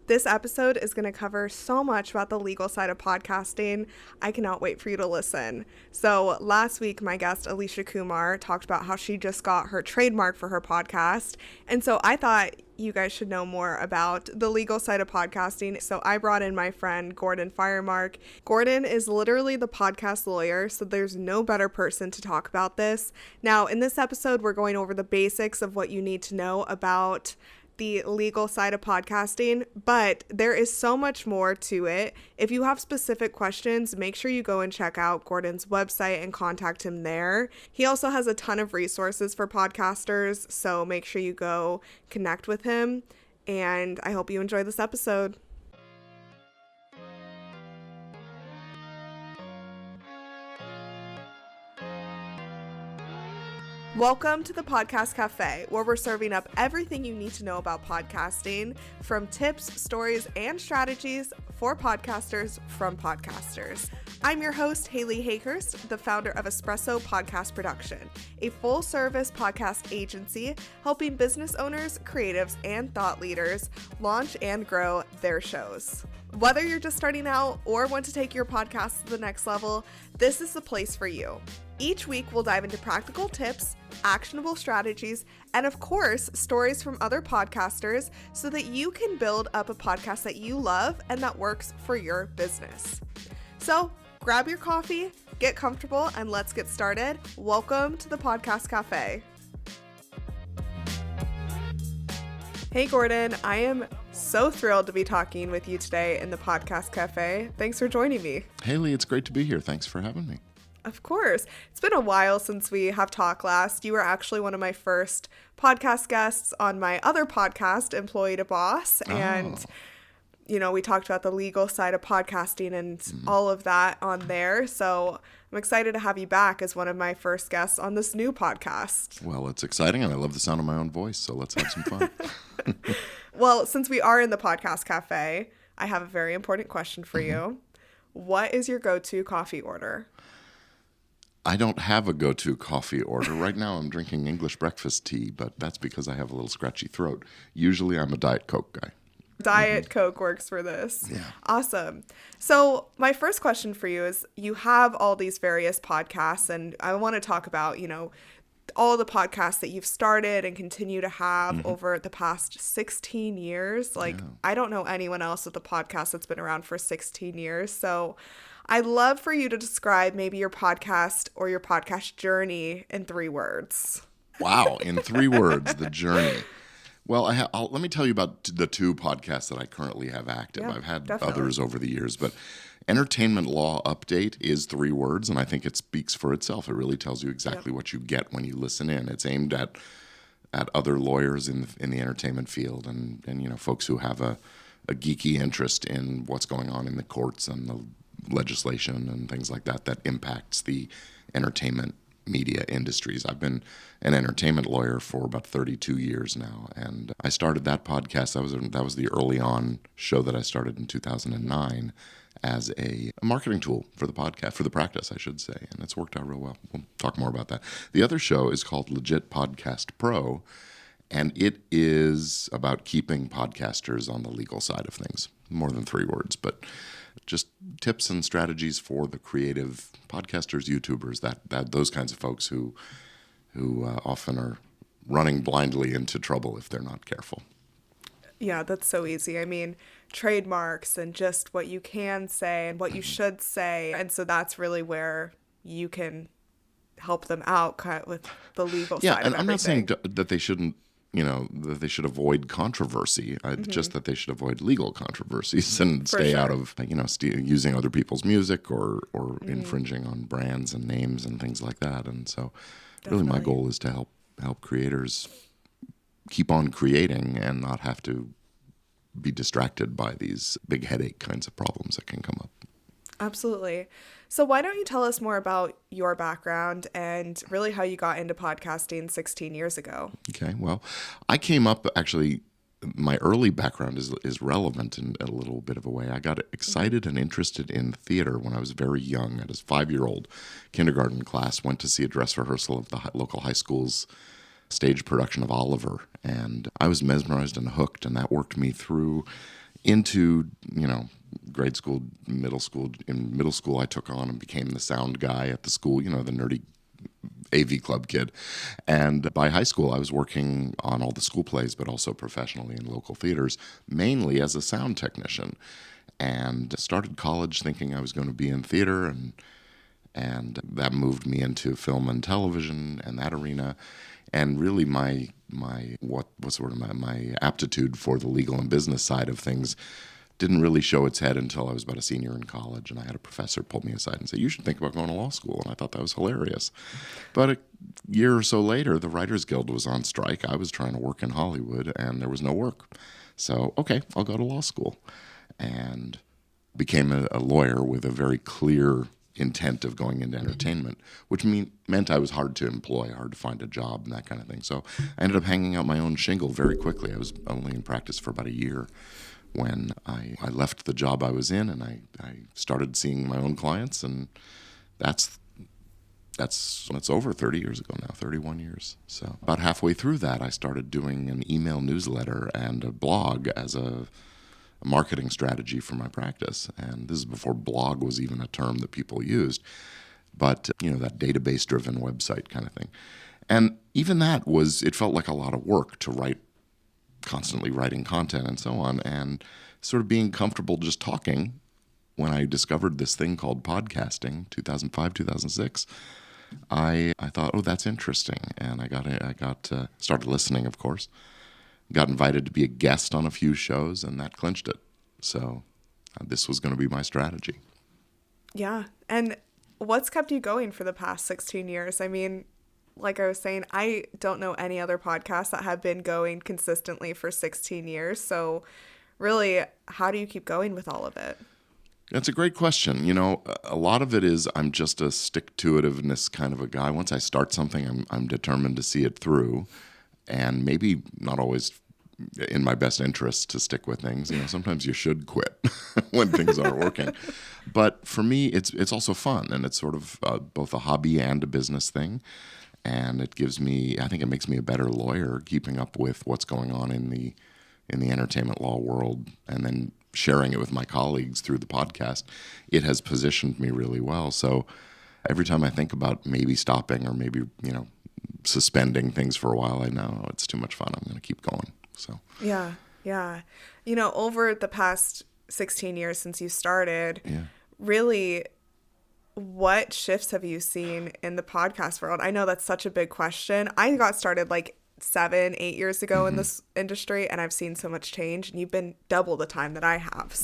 This episode is going to cover so much about the legal side of podcasting. I cannot wait for you to listen. So last week, my guest, Alicia Kumar, talked about how she just got her trademark for her podcast. And so I thought you guys should know more about the legal side of podcasting. So I brought in my friend, Gordon Firemark. Gordon is literally the podcast lawyer, so there's no better person to talk about this. Now, in this episode, we're going over the basics of what you need to know about the legal side of podcasting, but there is so much more to it. If you have specific questions, make sure you go and check out Gordon's website and contact him there. He also has a ton of resources for podcasters, so make sure you go connect with him, and I hope you enjoy this episode. Welcome to the Podcast Cafe, where we're serving up everything you need to know about podcasting, from tips, stories, and strategies for podcasters from podcasters. I'm your host, Haley Hayhurst, the founder of Espresso Podcast Production, a full-service podcast agency helping business owners, creatives, and thought leaders launch and grow their shows. Whether you're just starting out or want to take your podcast to the next level, this is the place for you. Each week, we'll dive into practical tips, actionable strategies, and of course, stories from other podcasters so that you can build up a podcast that you love and that works for your business. So grab your coffee, get comfortable, and let's get started. Welcome to the Podcast Cafe. Hey, Gordon, I am so thrilled to be talking with you today in the Podcast Cafe. Thanks for joining me. Haley, it's great to be here. Thanks for having me. Of course. It's been a while since we have talked last. You were actually one of my first podcast guests on my other podcast, Employee to Boss. And, you know, we talked about the legal side of podcasting and all of that on there. So I'm excited to have you back as one of my first guests on this new podcast. Well, it's exciting, and I love the sound of my own voice, so let's have some fun. Well, since we are in the Podcast Cafe, I have a very important question for you. What is your go-to coffee order? I don't have a go-to coffee order. Right now I'm drinking English breakfast tea, but that's because I have a little scratchy throat. Usually I'm a Diet Coke guy. Diet Coke works for this. Yeah. Awesome. So my first question for you is, you have all these various podcasts, and I want to talk about, you know, all the podcasts that you've started and continue to have over the past 16 years. Like, I don't know anyone else with a podcast that's been around for 16 years. So I'd love for you to describe maybe your podcast or your podcast journey in 3 words. Wow, in 3 words, the journey. Well, let me tell you about the 2 podcasts that I currently have active. Yeah, I've had definitely. others over the years, but Entertainment Law Update is 3 words, and I think it speaks for itself. It really tells you exactly what you get when you listen in. It's aimed at other lawyers in the entertainment field and you know, folks who have a geeky interest in what's going on in the courts and the legislation and things like that impacts the entertainment media industries. I've been an entertainment lawyer for about 32 years now, and I started that podcast. That was the early on show that I started in 2009 as a marketing tool for the podcast, for the practice, I should say, and it's worked out real well. We'll talk more about that. The other show is called Legit Podcast Pro, and it is about keeping podcasters on the legal side of things. More than 3 words, but just tips and strategies for the creative podcasters, YouTubers, that those kinds of folks who often are running blindly into trouble if they're not careful. Yeah, that's so easy. I mean, trademarks and just what you can say and what you should say. And so that's really where you can help them out with the legal side of everything. Yeah, and I'm not saying that they shouldn't, you know, that they should avoid controversy, just that they should avoid legal controversies and stay out of, you know, using other people's music or infringing on brands and names and things like that. And so really my goal is to help creators keep on creating and not have to be distracted by these big headache kinds of problems that can come up. Absolutely. So why don't you tell us more about your background and really how you got into podcasting 16 years ago? Okay, well, I came up, actually, my early background is relevant in a little bit of a way. I got excited and interested in theater when I was very young. At a 5-year-old kindergarten class, went to see a dress rehearsal of the local high school's stage production of Oliver, and I was mesmerized and hooked, and that worked me through into, grade school, middle school. In middle school, I took on and became the sound guy at the school, the nerdy AV club kid. And by high school, I was working on all the school plays, but also professionally in local theaters, mainly as a sound technician. And started college thinking I was going to be in theater, and that moved me into film and television and that arena. And really my aptitude for the legal and business side of things didn't really show its head until I was about a senior in college, and I had a professor pull me aside and say, "You should think about going to law school." And I thought that was hilarious. But a year or so later, the Writers Guild was on strike. I was trying to work in Hollywood, and there was no work. So, okay, I'll go to law school. And became a lawyer with a very clear intent of going into entertainment, which meant I was hard to employ, hard to find a job and that kind of thing. So I ended up hanging out my own shingle very quickly. I was only in practice for about a year when I left the job I was in, and I started seeing my own clients, and that's over 30 years ago now, 31 years. So about halfway through that, I started doing an email newsletter and a blog as a marketing strategy for my practice. And this is before blog was even a term that people used, but that database-driven website kind of thing. And even that it felt like a lot of work to write, constantly writing content and so on, and sort of being comfortable just talking. When I discovered this thing called podcasting, 2005, 2006, I thought, oh, that's interesting. And I started listening, of course. Got invited to be a guest on a few shows, and that clinched it. So this was going to be my strategy. Yeah. And what's kept you going for the past 16 years? I mean, like I was saying, I don't know any other podcasts that have been going consistently for 16 years. So really, how do you keep going with all of it? That's a great question. A lot of it is I'm just a stick-to-itiveness kind of a guy. Once I start something, I'm determined to see it through. And maybe not always in my best interest to stick with things. Sometimes you should quit when things aren't working. But for me, it's also fun, and it's sort of both a hobby and a business thing. And I think it makes me a better lawyer, keeping up with what's going on in the entertainment law world, and then sharing it with my colleagues through the podcast. It has positioned me really well. So every time I think about maybe stopping or maybe, suspending things for a while, I know it's too much fun. I'm going to keep going. So yeah. Over the past 16 years since you started, really, what shifts have you seen in the podcast world? I know that's such a big question. I got started like 7-8 years ago in this industry, and I've seen so much change, and you've been double the time that I have.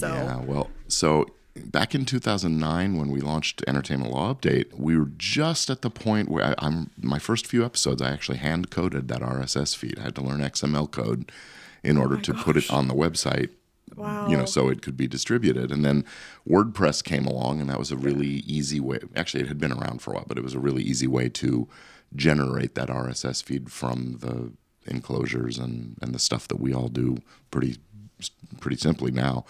So back in 2009, when we launched Entertainment Law Update, we were just at the point where my first few episodes, I actually hand-coded that RSS feed. I had to learn XML code in order to put it on the website, so it could be distributed. And then WordPress came along, and that was a really easy way. Actually, it had been around for a while, but it was a really easy way to generate that RSS feed from the enclosures and the stuff that we all do pretty simply now.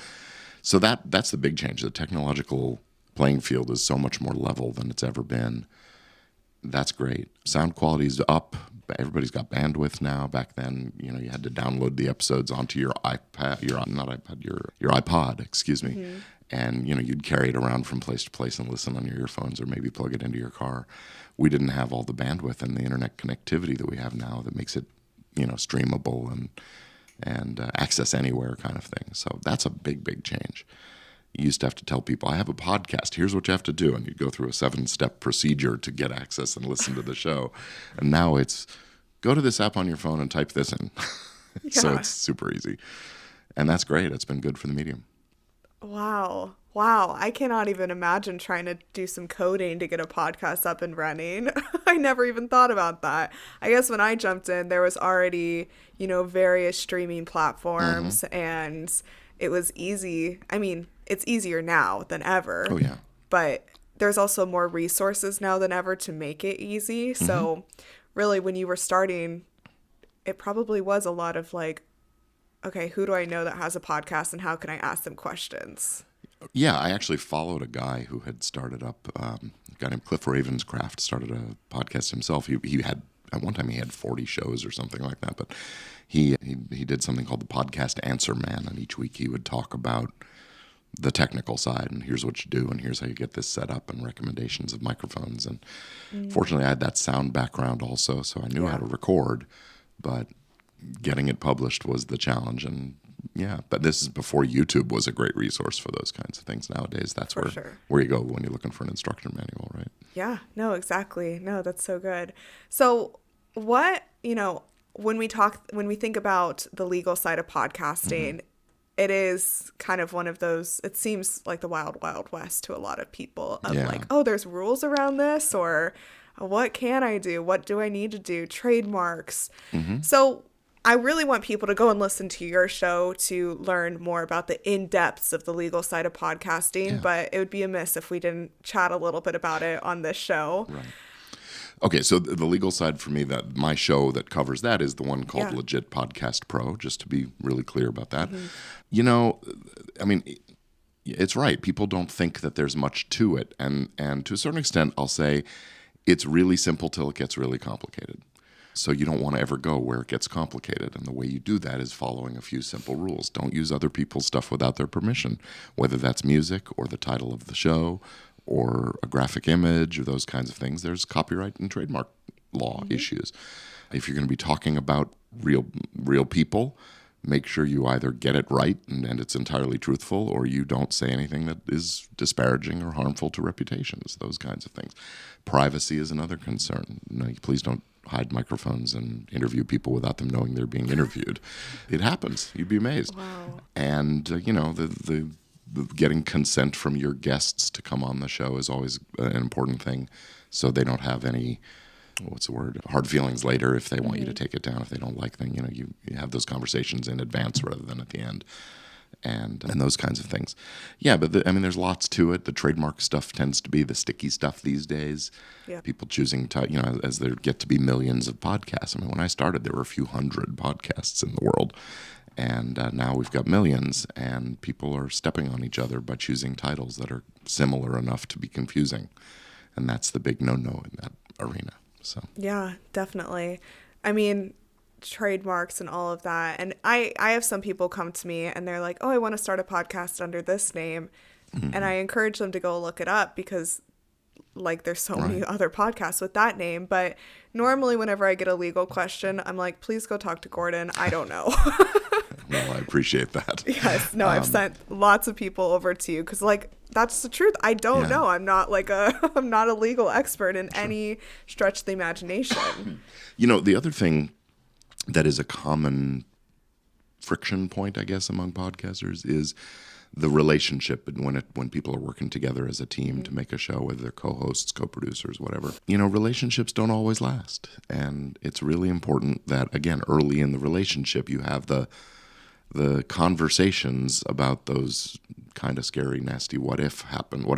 So that's the big change. The technological playing field is so much more level than it's ever been. That's great. Sound quality's up. Everybody's got bandwidth now. Back then, you had to download the episodes onto your iPod, your iPod, excuse me. Mm-hmm. And, you'd carry it around from place to place and listen on your earphones or maybe plug it into your car. We didn't have all the bandwidth and the internet connectivity that we have now that makes it, streamable and access anywhere kind of thing. So that's a big, big change. You used to have to tell people, I have a podcast, here's what you have to do. And you'd go through a 7-step procedure to get access and listen to the show. And now it's go to this app on your phone and type this in. So it's super easy. And that's great. It's been good for the medium. Wow. I cannot even imagine trying to do some coding to get a podcast up and running. I never even thought about that. I guess when I jumped in, there was already, various streaming platforms, and it was easy. I mean, it's easier now than ever. Oh, yeah. But there's also more resources now than ever to make it easy. So really, when you were starting, it probably was a lot of like, okay, who do I know that has a podcast and how can I ask them questions? Yeah, I actually followed a guy who had started up, a guy named Cliff Ravenscraft started a podcast himself. He had at one time he had 40 shows or something like that, but he did something called the Podcast Answer Man, and each week he would talk about the technical side, and here's what you do, and here's how you get this set up, and recommendations of microphones. And fortunately, I had that sound background also, so I knew how to record, but getting it published was the challenge. And but this is before YouTube was a great resource for those kinds of things. Nowadays, that's where you go when you're looking for an instruction manual, right? Yeah, no, exactly. No, that's so good. So what, when we think about the legal side of podcasting, it is kind of one of those, it seems like the wild, wild west to a lot of people of like, oh, there's rules around this, or what can I do? What do I need to do? Trademarks. So I really want people to go and listen to your show to learn more about the in-depths of the legal side of podcasting, but it would be amiss if we didn't chat a little bit about it on this show. Right. Okay, so the legal side for me, that my show that covers that is the one called Legit Podcast Pro, just to be really clear about that. I mean, it's right. People don't think that there's much to it. And to a certain extent, I'll say it's really simple till it gets really complicated. So you don't want to ever go where it gets complicated. And the way you do that is following a few simple rules. Don't use other people's stuff without their permission, whether that's music or the title of the show or a graphic image or those kinds of things. There's copyright and trademark law issues. If you're going to be talking about real people, make sure you either get it right and it's entirely truthful, or you don't say anything that is disparaging or harmful to reputations, those kinds of things. Privacy is another concern. Please don't hide microphones and interview people without them knowing they're being interviewed. It happens. You'd be amazed. Wow. And, the getting consent from your guests to come on the show is always an important thing, so they don't have any, hard feelings later if they want you to take it down, if they don't like them. You have those conversations in advance rather than at the end, and those kinds of things. Yeah, but there's lots to it. The trademark stuff tends to be the sticky stuff these days. Yeah. People choosing to, as there get to be millions of podcasts. When I started, there were a few hundred podcasts in the world. And now we've got millions, and people are stepping on each other by choosing titles that are similar enough to be confusing. And that's the big no-no in that arena. So yeah, definitely. Trademarks and all of that. And I have some people come to me and they're like, oh, I want to start a podcast under this name. And I encourage them to go look it up because there's so many other podcasts with that name. But normally whenever I get a legal question, I'm like, please go talk to Gordon. I don't know. Well, I appreciate that. Yes. No, I've sent lots of people over to you because that's the truth. I don't know. I'm not I'm not a legal expert in any stretch of the imagination. The other thing that is a common friction point, I guess, among podcasters is the relationship when people are working together as a team to make a show, whether they're co-hosts, co-producers, whatever. Relationships don't always last. And it's really important that, again, early in the relationship, you have the conversations about those kind of scary, nasty, what if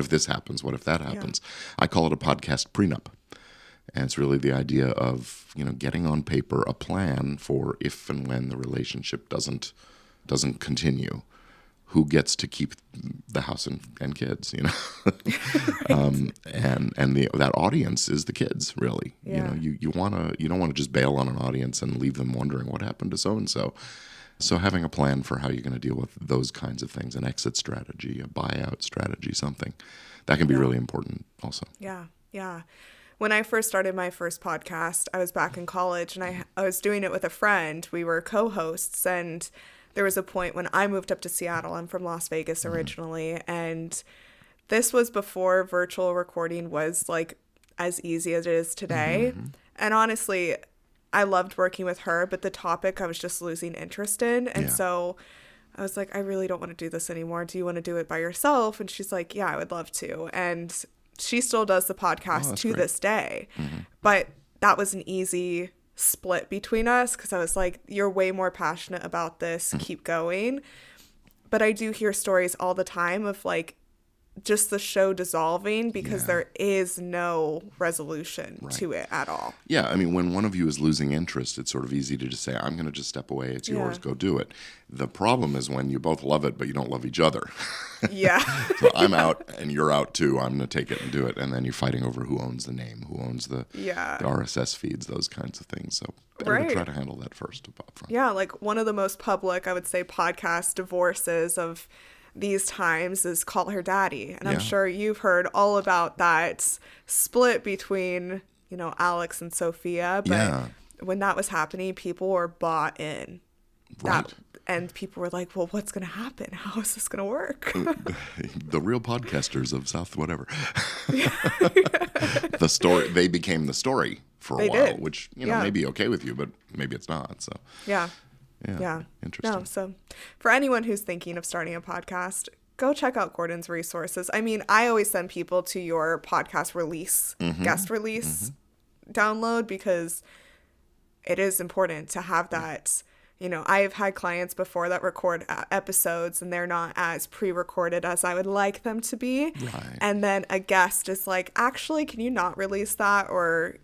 this happens, what if that happens. I call it a podcast prenup. And it's really the idea of, getting on paper a plan for if and when the relationship doesn't continue, who gets to keep the house and kids, and that audience is the kids, really. Yeah. You don't want to just bail on an audience and leave them wondering what happened to so-and-so. So having a plan for how you're going to deal with those kinds of things, an exit strategy, a buyout strategy, something that can be really important also. Yeah. Yeah. When I first started my first podcast, I was back in college and I was doing it with a friend. We were co-hosts, and there was a point when I moved up to Seattle. I'm from Las Vegas originally, and this was before virtual recording was as easy as it is today. And honestly, I loved working with her, but the topic I was just losing interest in. And so I was like, I really don't want to do this anymore. Do you want to do it by yourself? And she's like, yeah, I would love to. And she still does the podcast to this day. But that was an easy split between us because I was like, you're way more passionate about this. Keep going. But I do hear stories all the time of just the show dissolving because Yeah. there is no resolution Right. to it at all. Yeah, I mean, when one of you is losing interest, it's sort of easy to just say, I'm going to just step away. It's yours. Yeah. Go do it. The problem is when you both love it, but you don't love each other. Yeah. So I'm out and you're out too. I'm going to take it and do it. And then you're fighting over who owns the name, who owns the RSS feeds, those kinds of things. So better to try to handle that first up front. Yeah, like one of the most public, I would say, podcast divorces of these times is Call Her Daddy. And I'm sure you've heard all about that split between, Alex and Sophia. But when that was happening, people were bought in. Right. And people were like, well, what's going to happen? How is this going to work? The real podcasters of South whatever. The story, they became the story for a while, which, may be okay with you, but maybe it's not. So Yeah. Interesting. No, so for anyone who's thinking of starting a podcast, go check out Gordon's resources. I mean, I always send people to your podcast release, guest release download, because it is important to have that. I've had clients before that record episodes and they're not as pre-recorded as I would like them to be. Right. And then a guest is like, actually, can you not release that? Or,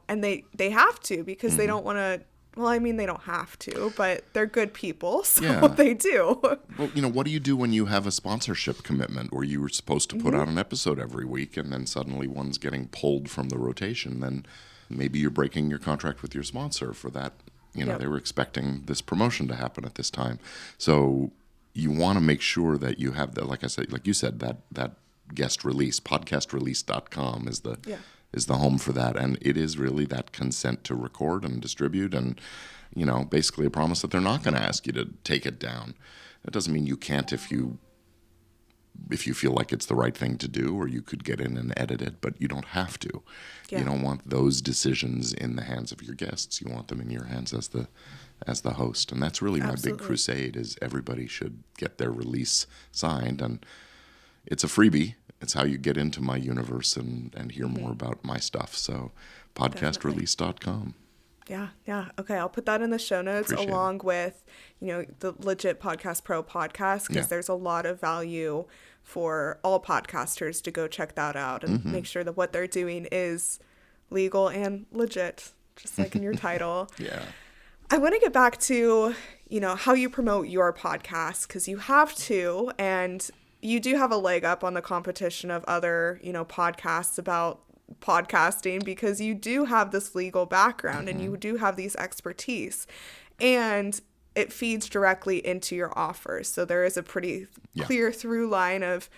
and they have to because they don't want to. Well, I mean, they don't have to, but they're good people, so they do. Well, what do you do when you have a sponsorship commitment where you were supposed to put out an episode every week and then suddenly one's getting pulled from the rotation? Then maybe you're breaking your contract with your sponsor for that. They were expecting this promotion to happen at this time. So you want to make sure that you have that, like I said, like you said, that guest release, podcastrelease.com is the home for that. And it is really that consent to record and distribute and, basically a promise that they're not going to ask you to take it down. It doesn't mean you can't if you feel like it's the right thing to do, or you could get in and edit it, but you don't have to. Yeah. You don't want those decisions in the hands of your guests. You want them in your hands as the host. And that's really my big crusade is everybody should get their release signed. And it's a freebie. It's how you get into my universe and hear more about my stuff. So podcastrelease.com. Yeah. Okay, I'll put that in the show notes along with, the Legit Podcast Pro podcast, because there's a lot of value for all podcasters to go check that out and make sure that what they're doing is legal and legit, just like in your title. Yeah. I want to get back to, how you promote your podcast, because you have to, and you do have a leg up on the competition of other, podcasts about podcasting, because you do have this legal background and you do have these expertise, and it feeds directly into your offers. So there is a pretty clear through line of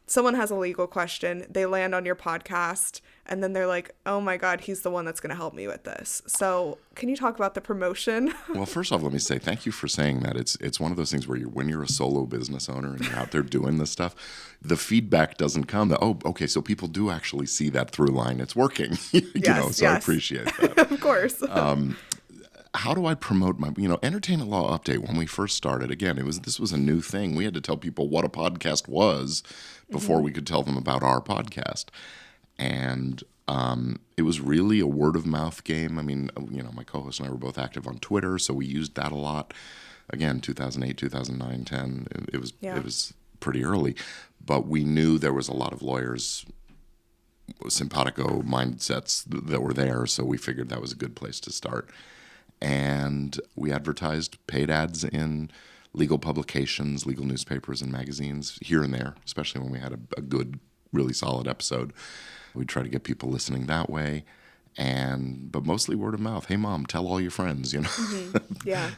someone has a legal question, they land on your podcast, and then they're like, oh my God, he's the one that's going to help me with this. So can you talk about the promotion? Well, first off, let me say thank you for saying that. It's one of those things where when you're a solo business owner and you're out there doing this stuff, the feedback doesn't come that, oh, okay, so people do actually see that through line. It's working. So I appreciate that. Of course. How do I promote my, entertainment law update? When we first started, again, this was a new thing. We had to tell people what a podcast was before we could tell them about our podcast. And it was really a word of mouth game. I mean, my co-host and I were both active on Twitter, so we used that a lot. Again, 2008, 2009, 10, it was pretty early. But we knew there was a lot of lawyers, simpatico mindsets that were there, so we figured that was a good place to start. And we advertised paid ads in legal publications, legal newspapers and magazines here and there, especially when we had a good, really solid episode. We'd try to get people listening that way. But mostly word of mouth. Hey, Mom, tell all your friends, Yeah.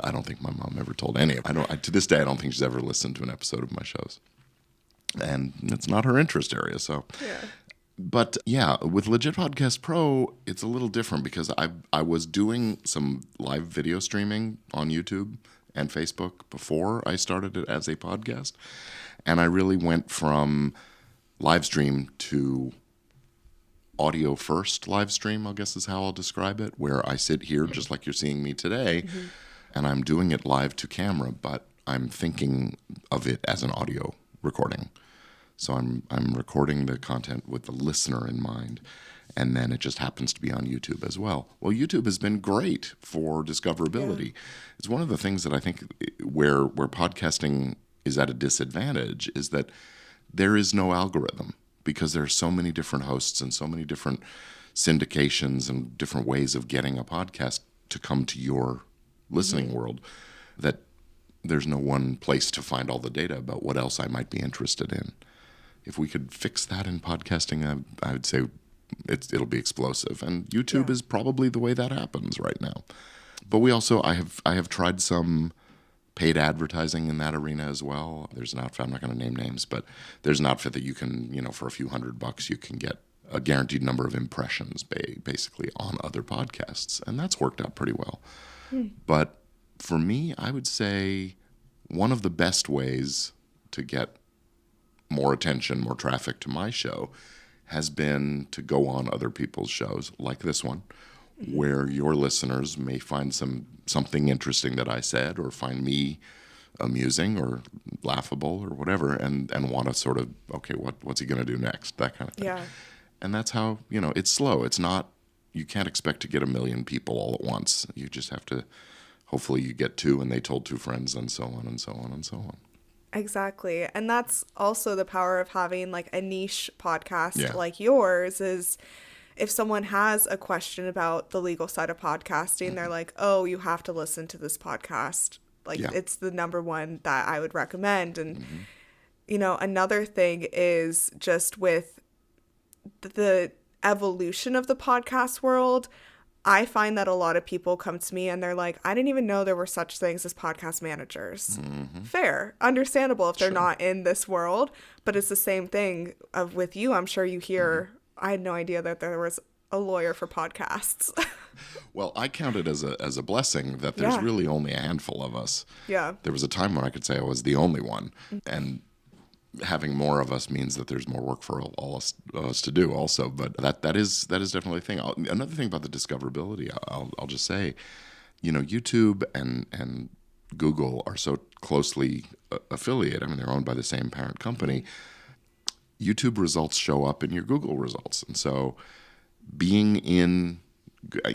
I don't think my mom ever told any of them. To this day, I don't think she's ever listened to an episode of my shows. And it's not her interest area, so... Yeah. But yeah, with Legit Podcast Pro, it's a little different because I was doing some live video streaming on YouTube and Facebook before I started it as a podcast. And I really went from live stream to audio first live stream, I guess is how I'll describe it, where I sit here just like you're seeing me today, and I'm doing it live to camera, but I'm thinking of it as an audio recording. So I'm recording the content with the listener in mind, and then it just happens to be on YouTube as well. Well, YouTube has been great for discoverability. Yeah. It's one of the things that I think where podcasting is at a disadvantage is that there is no algorithm because there are so many different hosts and so many different syndications and different ways of getting a podcast to come to your listening world that there's no one place to find all the data about what else I might be interested in. If we could fix that in podcasting, I would say it'll be explosive. And YouTube is probably the way that happens right now. But we also, I have tried some paid advertising in that arena as well. There's an outfit, I'm not going to name names, but there's an outfit that you can, for a few $100 you can get a guaranteed number of impressions basically on other podcasts. And that's worked out pretty well. But for me, I would say one of the best ways to get more attention, more traffic to my show has been to go on other people's shows like this one, where your listeners may find something interesting that I said or find me amusing or laughable or whatever and want to sort of, okay, what's he going to do next? That kind of thing. Yeah. And that's how, it's slow. It's not, you can't expect to get 1 million people all at once. You just have to, hopefully you get 2 and they told 2 friends and so on and so on and so on. Exactly. And that's also the power of having like a niche podcast like yours is if someone has a question about the legal side of podcasting, they're like, oh, you have to listen to this podcast. Like it's the number one that I would recommend. And, another thing is just with the evolution of the podcast world, I find that a lot of people come to me and they're like, I didn't even know there were such things as podcast managers. Fair. Understandable if they're not in this world. But it's the same thing with you. I'm sure you hear, I had no idea that there was a lawyer for podcasts. Well, I count it as a blessing that there's really only a handful of us. Yeah. There was a time when I could say I was the only one. And having more of us means that there's more work for all us to do also. But that is definitely a thing. Another thing about the discoverability, I'll just say, YouTube and Google are so closely affiliated. I mean, they're owned by the same parent company. YouTube results show up in your Google results. And so I'm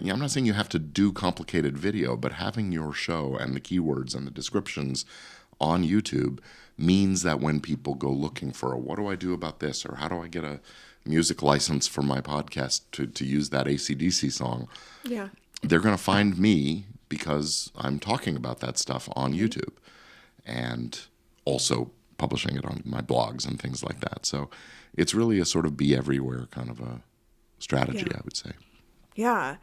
not saying you have to do complicated video, but having your show and the keywords and the descriptions on YouTube means that when people go looking for what do I do about this, or how do I get a music license for my podcast to use that AC/DC song, they're going to find me because I'm talking about that stuff on YouTube and also publishing it on my blogs and things like that. So it's really a sort of be everywhere kind of a strategy, I would say. Yeah.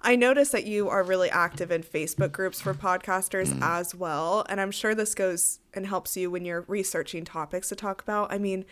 I noticed that you are really active in Facebook groups for podcasters as well. And I'm sure this goes and helps you when you're researching topics to talk about. I mean,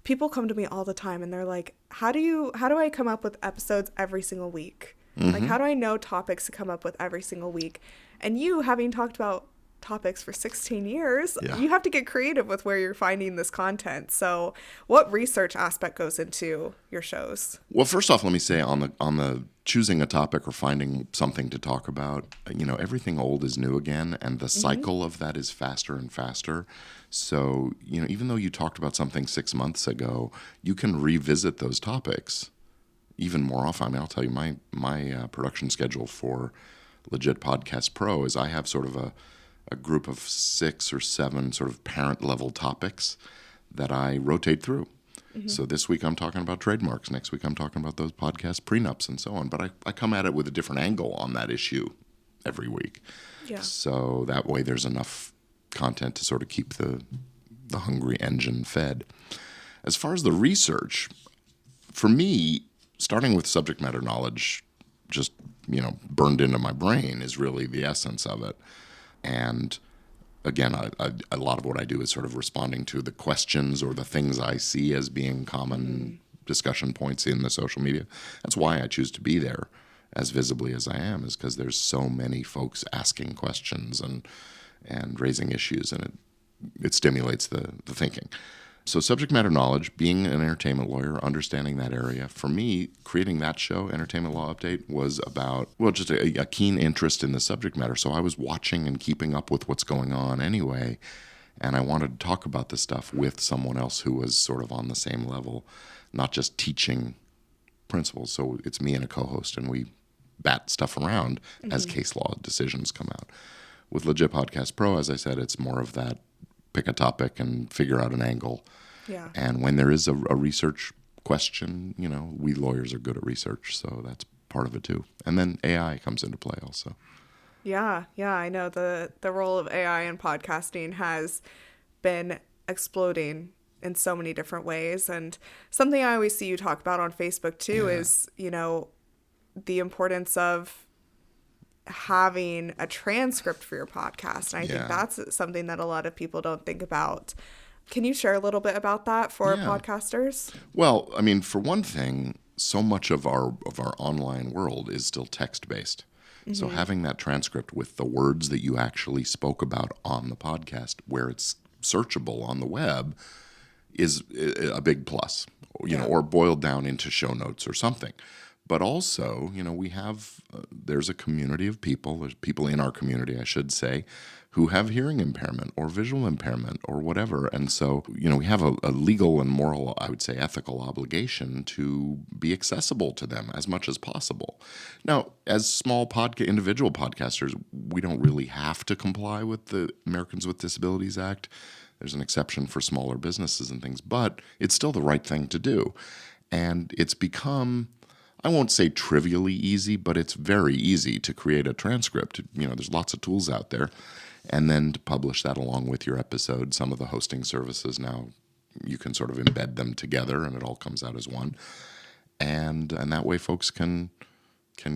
people come to me all the time and they're like, how do I come up with episodes every single week? Like, how do I know topics to come up with every single week? And you, having talked about topics for 16 years, you have to get creative with where you're finding this content. So what research aspect goes into your shows? Well, first off, let me say on the choosing a topic or finding something to talk about, everything old is new again, and the cycle of that is faster and faster. So, even though you talked about something 6 months ago, you can revisit those topics even more often. I mean, I'll tell you, my production schedule for Legit Podcast Pro is I have sort of a group of 6 or 7 sort of parent-level topics that I rotate through. So this week I'm talking about trademarks. Next week I'm talking about those podcast prenups and so on. But I come at it with a different angle on that issue every week. Yeah. So that way there's enough content to sort of keep the hungry engine fed. As far as the research, for me, starting with subject matter knowledge just, burned into my brain is really the essence of it. And again, a lot of what I do is sort of responding to the questions or the things I see as being common discussion points in the social media. That's why I choose to be there as visibly as I am, is because there's so many folks asking questions and raising issues, and it stimulates the thinking. So subject matter knowledge, being an entertainment lawyer, understanding that area. For me, creating that show, Entertainment Law Update, was about, just a keen interest in the subject matter. So I was watching and keeping up with what's going on anyway, and I wanted to talk about this stuff with someone else who was sort of on the same level, not just teaching principles. So it's me and a co-host, and we bat stuff around as case law decisions come out. With Legit Podcast Pro, as I said, it's more of that pick a topic and figure out an angle Yeah. And when there is a research question, we lawyers are good at research, so that's part of it too. And then AI comes into play also. Yeah, I know the role of AI in podcasting has been exploding in so many different ways. And something I always see you talk about on Facebook too is, the importance of having a transcript for your podcast. And I think that's something that a lot of people don't think about. Can you share a little bit about that for podcasters? Well, I mean, for one thing, so much of our online world is still text-based. So having that transcript with the words that you actually spoke about on the podcast, where it's searchable on the web, is a big plus, or boiled down into show notes or something. But also, we have, there's a community of people, there's people in our community, I should say, who have hearing impairment or visual impairment or whatever. And so, we have a legal and moral, I would say ethical obligation to be accessible to them as much as possible. Now, as small individual podcasters, we don't really have to comply with the Americans with Disabilities Act. There's an exception for smaller businesses and things, but it's still the right thing to do. And it's become, I won't say trivially easy, but it's very easy to create a transcript. There's lots of tools out there. And then to publish that along with your episode. Some of the hosting services now, you can sort of embed them together and it all comes out as one. And that way folks can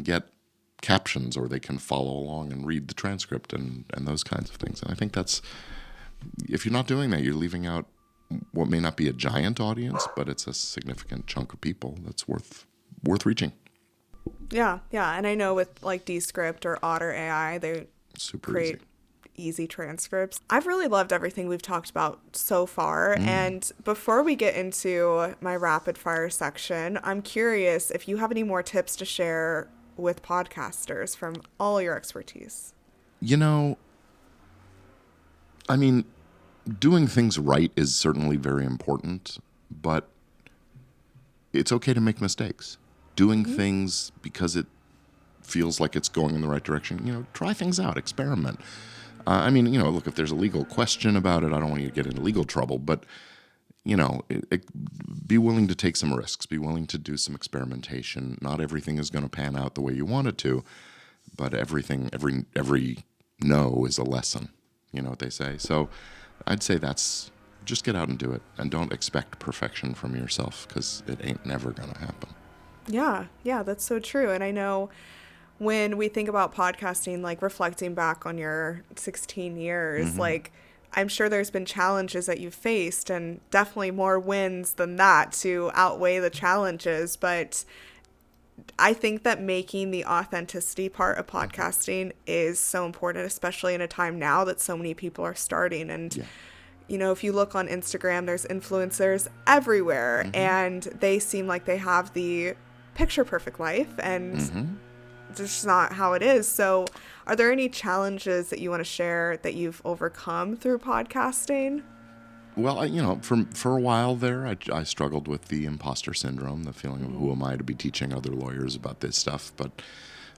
get captions, or they can follow along and read the transcript and those kinds of things. And I think that's, if you're not doing that, you're leaving out what may not be a giant audience, but it's a significant chunk of people that's worth reaching. Yeah. And I know with like Descript or Otter AI, they create easy transcripts. I've really loved everything we've talked about so far. And before we get into my rapid fire section, I'm curious if you have any more tips to share with podcasters from all your expertise. I mean, doing things right is certainly very important, but it's okay to make mistakes. Doing things because it feels like it's going in the right direction, try things out, experiment. Look, if there's a legal question about it, I don't want you to get into legal trouble, but, be willing to take some risks, be willing to do some experimentation. Not everything is going to pan out the way you want it to, but every no is a lesson. You know what they say? So I'd say just get out and do it, and don't expect perfection from yourself, because it ain't never going to happen. Yeah, that's so true. And I know when we think about podcasting, like reflecting back on your 16 years, like I'm sure there's been challenges that you've faced, and definitely more wins than that to outweigh the challenges. But I think that making the authenticity part of podcasting is so important, especially in a time now that so many people are starting. And if you look on Instagram, there's influencers everywhere, and they seem like they have the picture perfect life, and it's just not how it is. So are there any challenges that you want to share that you've overcome through podcasting? Well, for a while there, I struggled with the imposter syndrome, the feeling of who am I to be teaching other lawyers about this stuff, but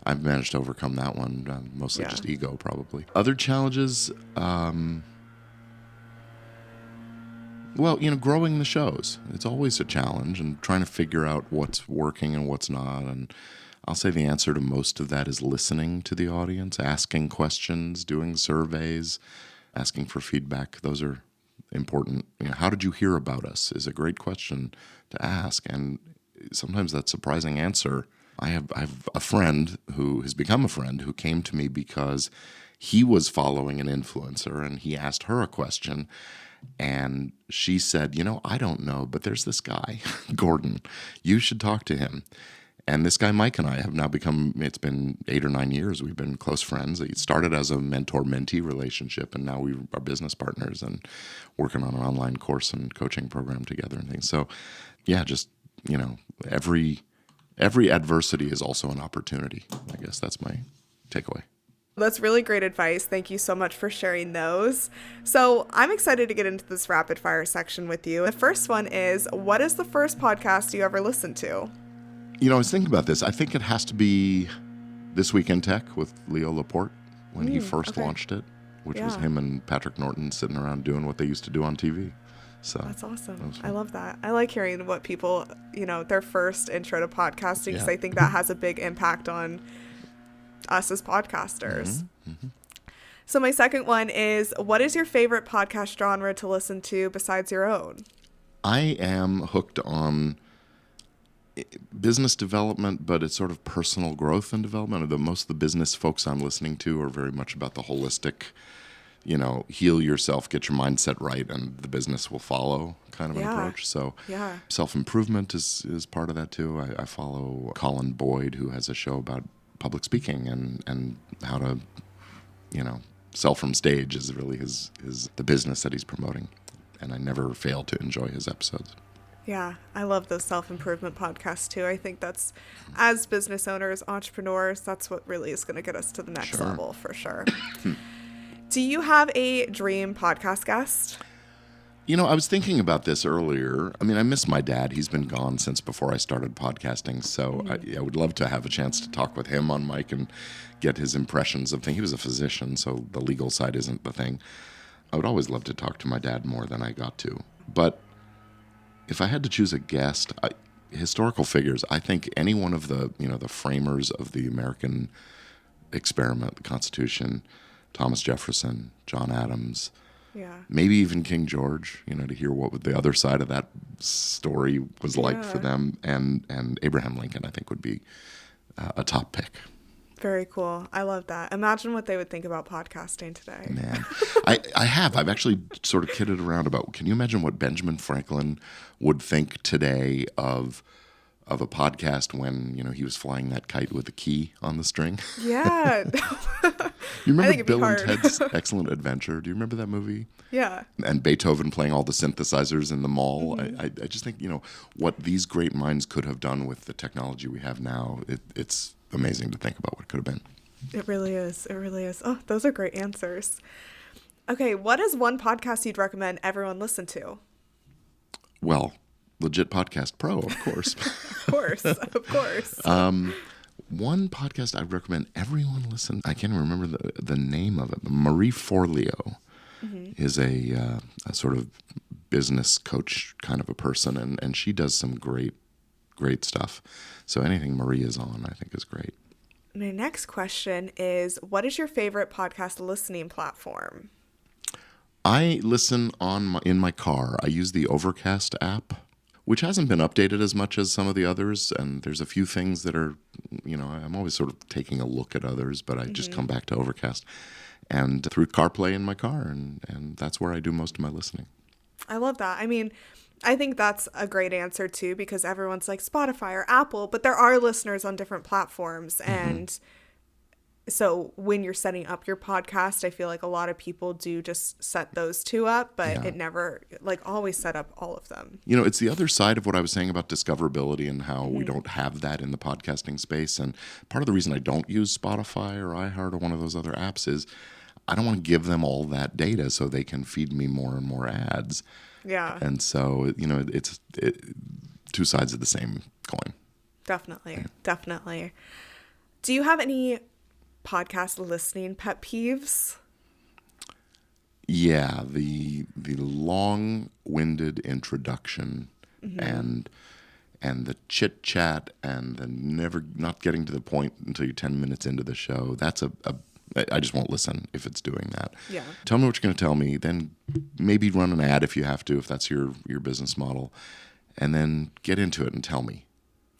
I've managed to overcome that one, mostly just ego, probably. Other challenges, growing the shows. It's always a challenge, and trying to figure out what's working and what's not. And I'll say the answer to most of that is listening to the audience, asking questions, doing surveys, asking for feedback. Those are important. How did you hear about us is a great question to ask. And sometimes that surprising answer. I have a friend who has become a friend who came to me because he was following an influencer, and he asked her a question. And she said, I don't know, but there's this guy, Gordon. You should talk to him. And this guy, Mike, and I have now it's been 8 or 9 years. We've been close friends. It started as a mentor-mentee relationship, and now we are business partners and working on an online course and coaching program together and things. So, every adversity is also an opportunity. I guess that's my takeaway. That's really great advice. Thank you so much for sharing those. So I'm excited to get into this rapid fire section with you. The first one is, what is the first podcast you ever listened to? I was thinking about this. I think it has to be This Week in Tech with Leo Laporte when he first launched it, which was him and Patrick Norton sitting around doing what they used to do on TV. So that's awesome. I love that. I like hearing what people, their first intro to podcasting, because I think that has a big impact on us as podcasters. So my second one is, what is your favorite podcast genre to listen to besides your own? I am hooked on business development, but it's sort of personal growth and development. Most of the business folks I'm listening to are very much about the holistic, heal yourself, get your mindset right, and the business will follow kind of an approach. So self-improvement is part of that too. I follow Colin Boyd, who has a show about public speaking and how to, sell from stage is really his the business that he's promoting. And I never fail to enjoy his episodes. Yeah, I love those self-improvement podcasts too. I think that's, as business owners, entrepreneurs, that's what really is going to get us to the next level for sure. Do you have a dream podcast guest? I was thinking about this earlier. I mean, I miss my dad. He's been gone since before I started podcasting. So I would love to have a chance to talk with him on mic and get his impressions of things. He was a physician, so the legal side isn't the thing. I would always love to talk to my dad more than I got to. But if I had to choose a guest, historical figures, I think any one of the, the framers of the American experiment, the Constitution, Thomas Jefferson, John Adams, maybe even King George, to hear what the other side of that story was like for them, and Abraham Lincoln, I think, would be a top pick. Very cool. I love that. Imagine what they would think about podcasting today. Man, I've actually sort of kidded around about, can you imagine what Benjamin Franklin would think today of a podcast when, he was flying that kite with a key on the string? Yeah. You remember Bill and Ted's Excellent Adventure? Do you remember that movie? Yeah. And Beethoven playing all the synthesizers in the mall. I just think, what these great minds could have done with the technology we have now, it's amazing to think about what could have been. It really is. It really is. Oh, those are great answers. Okay, what is one podcast you'd recommend everyone listen to? Well, Legit Podcast Pro, of course. Of course. One podcast I'd recommend everyone listen. I can't remember the name of it. Marie Forleo is a sort of business coach kind of a person, and she does some great stuff. So anything Marie is on, I think, is great. My next question is, what is your favorite podcast listening platform? I listen in my car. I use the Overcast app, which hasn't been updated as much as some of the others. And there's a few things that are, I'm always sort of taking a look at others, but I just come back to Overcast and through CarPlay in my car. And that's where I do most of my listening. I love that. I mean, I think that's a great answer too, because everyone's like Spotify or Apple, but there are listeners on different platforms. And so when you're setting up your podcast, I feel like a lot of people do just set those two up, but it never always set up all of them. It's the other side of what I was saying about discoverability and how we don't have that in the podcasting space. And part of the reason I don't use Spotify or iHeart or one of those other apps is I don't want to give them all that data so they can feed me more and more ads. Yeah. And so, it's two sides of the same coin. Definitely. Do you have any podcast listening pet peeves? Yeah, the long-winded introduction and the chit-chat and the not getting to the point until you're 10 minutes into the show. That's I just won't listen if it's doing that. Yeah. Tell me what you're going to tell me, then maybe run an ad if you have to, if that's your business model, and then get into it and tell me.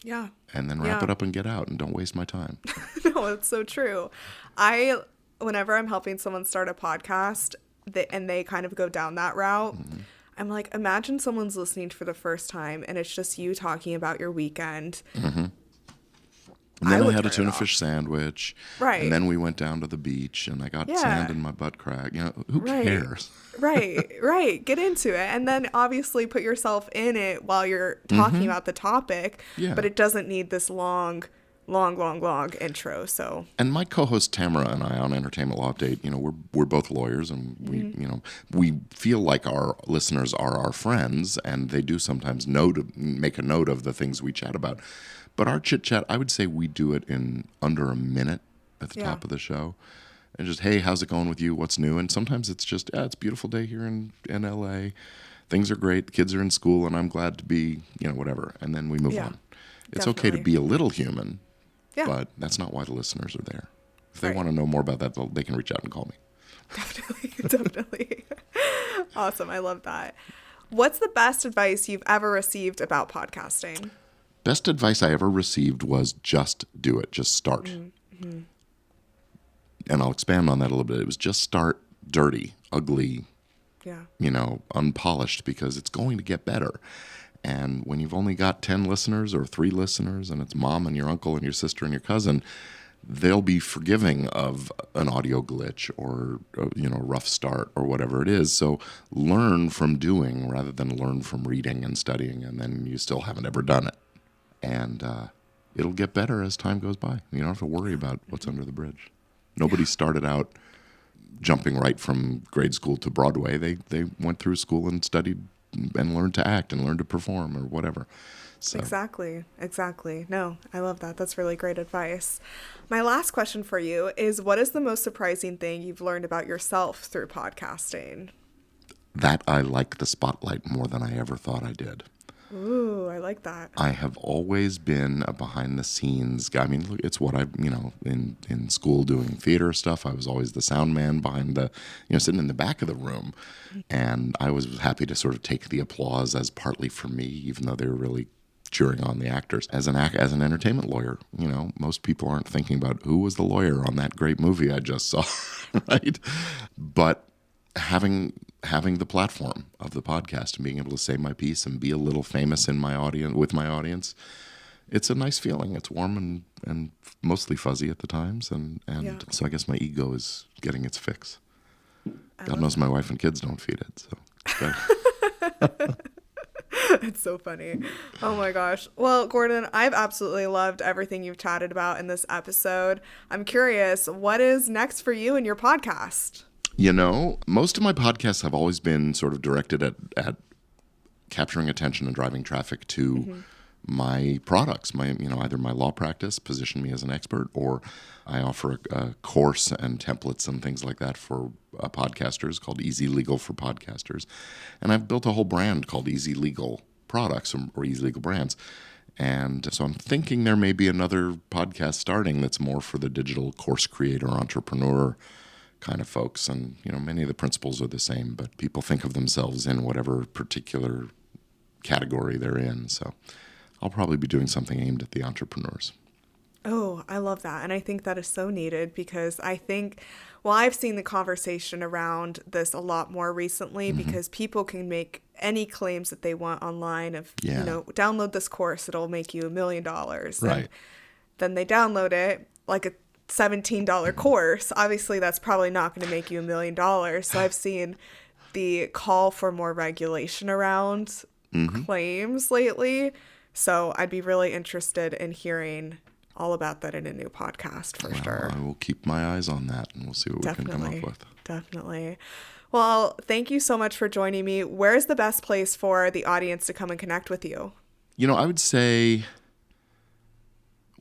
Yeah. And then wrap it up and get out and don't waste my time. No, it's so true. Whenever I'm helping someone start a podcast and they kind of go down that route, I'm like, imagine someone's listening for the first time and it's just you talking about your weekend. And then I had a tuna fish sandwich. Right. And then we went down to the beach and I got sand in my butt crack. Who cares? Right. Get into it. And then obviously put yourself in it while you're talking about the topic. Yeah. But it doesn't need this long intro. So. And my co-host Tamara and I on Entertainment Law Update, we're both lawyers and we feel like our listeners are our friends and they do sometimes make a note of the things we chat about. But our chit-chat, I would say we do it in under a minute at the top of the show. And just, hey, how's it going with you? What's new? And sometimes it's just, it's a beautiful day here in L.A. things are great, the kids are in school, and I'm glad to be, whatever. And then we move on. It's okay to definitely. be a little human, Yeah. but that's not why the listeners are there. If they Right. want to know more about that, they can reach out and call me. Definitely. Awesome. I love that. What's the best advice you've ever received about podcasting? Best advice I ever received was just do it. Just start. Mm-hmm. And I'll expand on that a little bit. It was just start dirty, ugly, Yeah. Unpolished, because it's going to get better. And when you've only got 10 listeners or 3 listeners, and it's mom and your uncle and your sister and your cousin, they'll be forgiving of an audio glitch or, a rough start or whatever it is. So learn from doing rather than learn from reading and studying, and then you still haven't ever done it. And it'll get better as time goes by. You don't have to worry about what's under the bridge. Nobody started out jumping right from grade school to Broadway. They went through school and studied and learned to act and learned to perform or whatever. So. Exactly. No, I love that. That's really great advice. My last question for you is, what is the most surprising thing you've learned about yourself through podcasting? That I like the spotlight more than I ever thought I did. Ooh, I like that. I have always been a behind-the-scenes guy. I mean, look, it's what I, in school doing theater stuff, I was always the sound man behind the, sitting in the back of the room. And I was happy to sort of take the applause as partly for me, even though they were really cheering on the actors. As an entertainment lawyer, most people aren't thinking about who was the lawyer on that great movie I just saw, right? But having the platform of the podcast and being able to say my piece and be a little famous in my audience with my audience, it's a nice feeling. It's warm and mostly fuzzy at the times, and so I guess my ego is getting its fix. God knows my wife and kids don't feed it, so it's better. It's so funny. Oh my gosh. Well, Gordon, I've absolutely loved everything you've chatted about in this episode. I'm curious, what is next for you and your podcast? Most of my podcasts have always been sort of directed at capturing attention and driving traffic to my products, either my law practice, position me as an expert, or I offer a course and templates and things like that for podcasters called Easy Legal for Podcasters. And I've built a whole brand called Easy Legal Products or Easy Legal Brands. And so I'm thinking there may be another podcast starting that's more for the digital course creator, entrepreneur kind of folks. And, many of the principles are the same, but people think of themselves in whatever particular category they're in. So I'll probably be doing something aimed at the entrepreneurs. Oh, I love that. And I think that is so needed because I've seen the conversation around this a lot more recently because people can make any claims that they want online of, download this course, it'll make you $1 million. Right. And then they download it like a $17 course. Obviously, that's probably not going to make you $1 million. So I've seen the call for more regulation around claims lately. So I'd be really interested in hearing all about that in a new podcast for sure. I will keep my eyes on that and we'll see what we can come up with. Definitely. Well, thank you so much for joining me. Where's the best place for the audience to come and connect with you? I would say,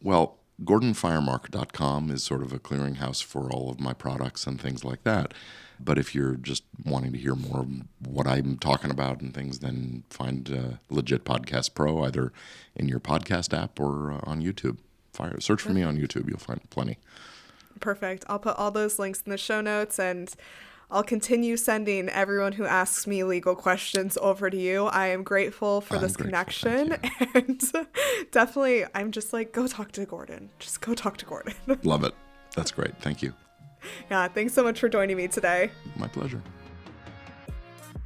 GordonFiremark.com is sort of a clearinghouse for all of my products and things like that. But if you're just wanting to hear more of what I'm talking about and things, then find Legit Podcast Pro either in your podcast app or on YouTube. Search for me on YouTube. You'll find plenty. Perfect. I'll put all those links in the show notes, and I'll continue sending everyone who asks me legal questions over to you. I am grateful for this connection. And definitely, I'm just like, go talk to Gordon. Just go talk to Gordon. Love it. That's great. Thank you. Yeah, thanks so much for joining me today. My pleasure.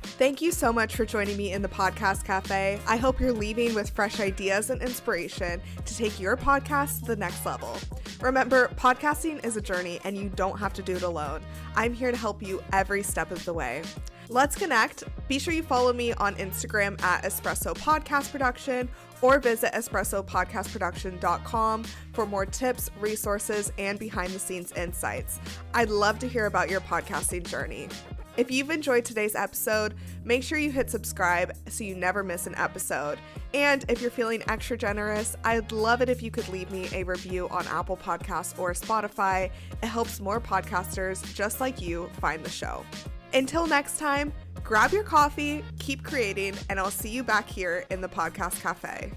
Thank you so much for joining me in the Podcast Cafe. I hope you're leaving with fresh ideas and inspiration to take your podcast to the next level. Remember, podcasting is a journey and you don't have to do it alone. I'm here to help you every step of the way. Let's connect. Be sure you follow me on Instagram at Espresso Podcast Production or visit espressopodcastproduction.com for more tips, resources, and behind-the-scenes insights. I'd love to hear about your podcasting journey. If you've enjoyed today's episode, make sure you hit subscribe so you never miss an episode. And if you're feeling extra generous, I'd love it if you could leave me a review on Apple Podcasts or Spotify. It helps more podcasters just like you find the show. Until next time, Grab your coffee, keep creating, and I'll see you back here in the Podcast Cafe.